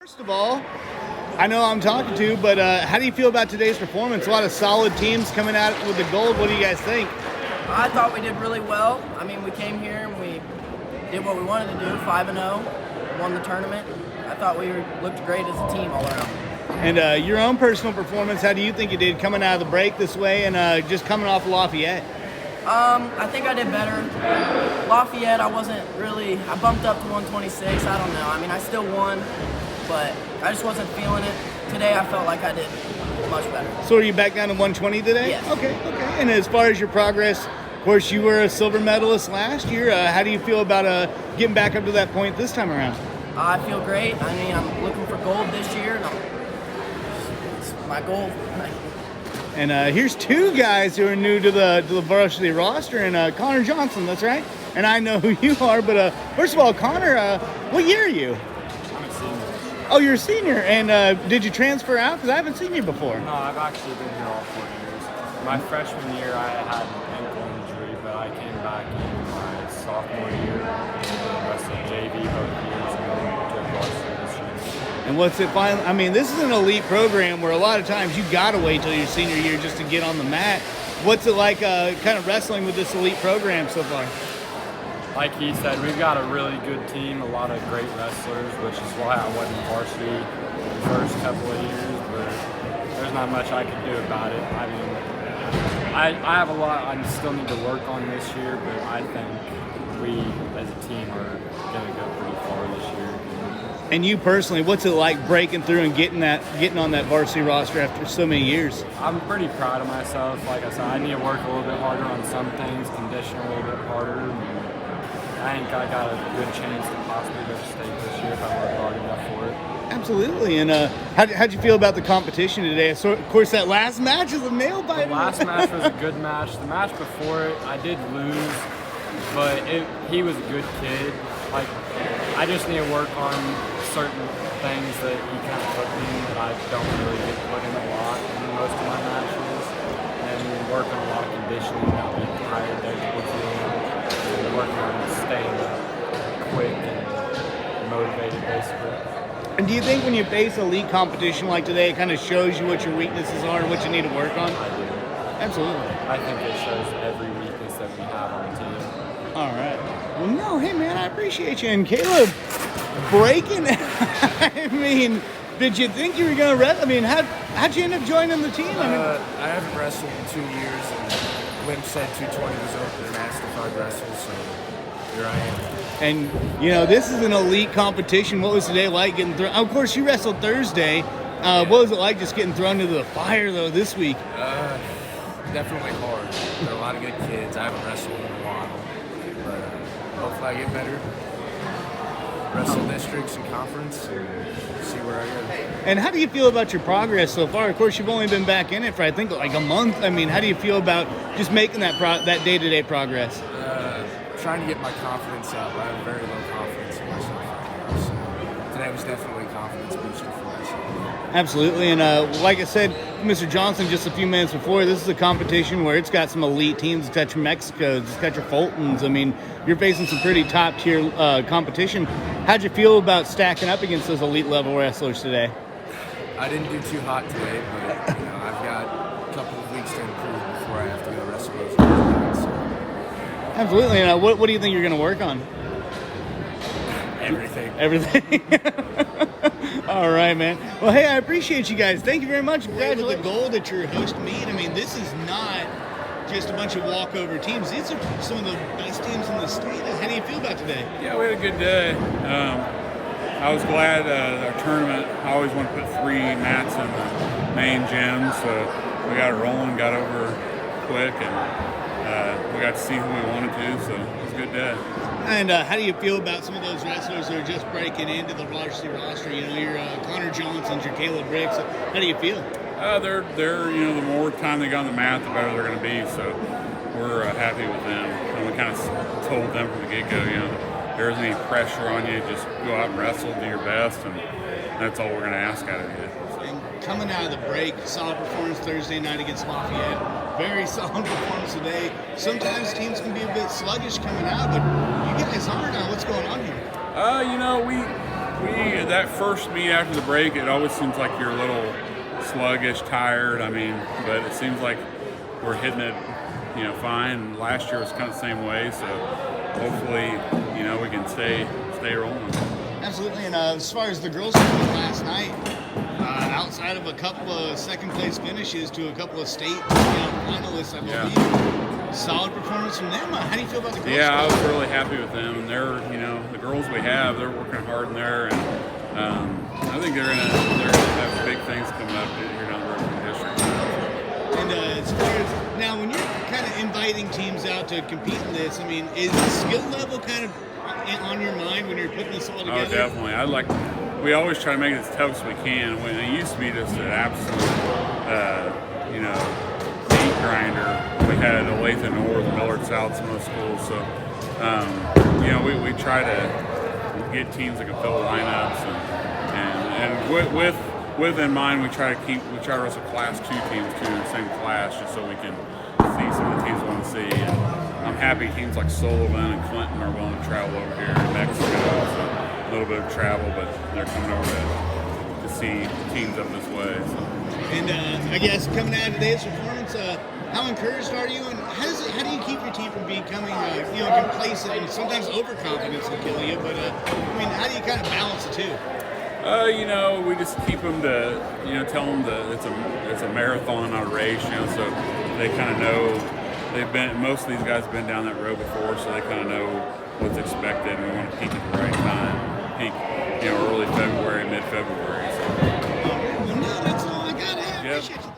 First of all, I know I'm talking to, but how do you feel about today's performance? A lot of solid teams coming out with the gold. What do you guys think? I thought we did really well. I mean, we came here and we did what we wanted to do, 5-0, won the tournament. I thought we looked great as a team all around. And your own personal performance, how do you think you did coming out of the break this way and just coming off of Lafayette? I think I did better. Lafayette, I bumped up to 126. I don't know. I mean, I still won, but I just wasn't feeling it. Today, I felt like I did much better. So are you back down to 120 today? Yes. Okay. And as far as your progress, of course, you were a silver medalist last year. How do you feel about getting back up to that point this time around? I feel great. I mean, I'm looking for gold this year, and it's my goal. And here's two guys who are new to the varsity roster, and Connor Johnson, that's right. And I know who you are, but first of all, Connor, what year are you? I'm a senior. Oh, you're a senior. And did you transfer out? Because I haven't seen you before. No, I've actually been here all 4 years. My freshman year, I had an ankle injury, but I came back in my sophomore year and wrestled JV both years and then took varsity this year. And what's it finally? I mean, this is an elite program where a lot of times you got to wait till your senior year just to get on the mat. What's it like kind of wrestling with this elite program so far? Like he said, we've got a really good team, a lot of great wrestlers, which is why I wasn't varsity the first couple of years, but there's not much I can do about it. I mean, I have a lot I still need to work on this year, but I think we as a team are going to go pretty far this year. And you personally, what's it like breaking through and getting on that varsity roster after so many years? I'm pretty proud of myself. Like I said, I need to work a little bit harder on some things, condition a little bit harder. I think I got a good chance to possibly go to state this year if I work hard enough for it. Absolutely. And how'd you feel about the competition today? So, of course, that last match is a nail biter. The last match was a good match. The match before it, I did lose, but he was a good kid. Like, I just need to work on certain things that he kind of put me in that I don't really get put in a lot in most of my matches, and work on a lot of conditioning, not being tired there towards the end, and working on staying quick and motivated, basically. And do you think when you face elite competition like today, it kind of shows you what your weaknesses are and what you need to work on? I do. Absolutely. I think it shows every weakness that we have on the team. All right. Well, no, hey, man, I appreciate you. And Caleb, breaking, I mean, did you think you were going to wrestle? I mean, how'd you end up joining the team? I haven't wrestled in 2 years, and Wim said 220 was open and asked if I'd wrestle, so here I am. And, you know, this is an elite competition. What was today like getting thrown? Of course, you wrestled Thursday. What was it like just getting thrown into the fire, though, this week? Definitely hard. There are a lot of good kids. I haven't wrestled in a while, but hopefully I get better. Wrestle districts and conference and see where I go. And how do you feel about your progress so far? Of course, you've only been back in it for, I think, like a month. I mean, how do you feel about just making that day-to-day progress? Trying to get my confidence up. I have very low confidence in myself right now, so today was definitely a confidence booster for myself. Absolutely, and like I said, Mr. Johnson, just a few minutes before, this is a competition where it's got some elite teams. It's got your Mexicos, it's got your Fultons. I mean, you're facing some pretty top-tier competition. How'd you feel about stacking up against those elite-level wrestlers today? I didn't do too hot today, but I've got a couple of weeks to improve before I have to go wrestle those guys. So. Absolutely, and what do you think you're going to work on? Everything. Everything. All right, man. Well, hey, I appreciate you guys. Thank you very much. Glad with the gold at your host meet. I mean, this is not just a bunch of walkover teams. These are some of the best teams in the state. How do you feel about today? Yeah, we had a good day. I was glad our tournament, I always want to put 3 mats in the main gym, so we got it rolling, got over quick, and we got to see who we wanted to, so it was a good day. And how do you feel about some of those wrestlers that are just breaking into the varsity roster? You know, your Connor Johnsons, your Caleb Bricks. How do you feel? They're the more time they got on the mat, the better they're going to be. So we're happy with them. And we kind of told them from the get-go, there isn't any pressure on you. Just go out and wrestle, do your best, and that's all we're going to ask out of you. And coming out of the break, solid performance Thursday night against Lafayette. Very solid performance today. Sometimes teams can be a bit sluggish coming out, but you guys are now. What's going on here? That first meet after the break, it always seems like you're a little sluggish, tired. I mean, but it seems like we're hitting it, fine. Last year was kind of the same way, so hopefully, we can stay rolling. Absolutely. And as far as the girls went last night, outside of a couple of second place finishes to a couple of state finalists, I believe, solid performance from them. How do you feel about the girls? Yeah, I was really happy with them. And they're, the girls we have, they're working hard in there, and I think they're gonna have big things coming up here down the road in the district. And as far as now, when you're kind of inviting teams out to compete in this, I mean, is the skill level kind of on your mind when you're putting this all together? Oh, definitely. We always try to make it as tough as we can. When it used to be just an absolute, meat grinder. We had Olathe North, Millard South, some of those schools. So, we try to get teams that can fill lineups, and with in mind, we try to wrestle Class 2 teams too in the same class, just so we can see some of the teams we want to see. And I'm happy teams like Sullivan and Clinton are willing to travel over here. Mexico, so a little bit of travel, but they're coming over to see teams up this way. So. And I guess coming out of today's performance, how encouraged are you, and how do you keep your team from becoming complacent, and sometimes overconfidence will kill you? But how do you kind of balance the two? We just keep them to, tell them that it's a marathon, not a race, so they kind of know. Most of these guys have been down that road before, so they kind of know what's expected, and we want to peak at the right time, peak, early February, mid-February. So. Well, no, that's all I got. I appreciate you.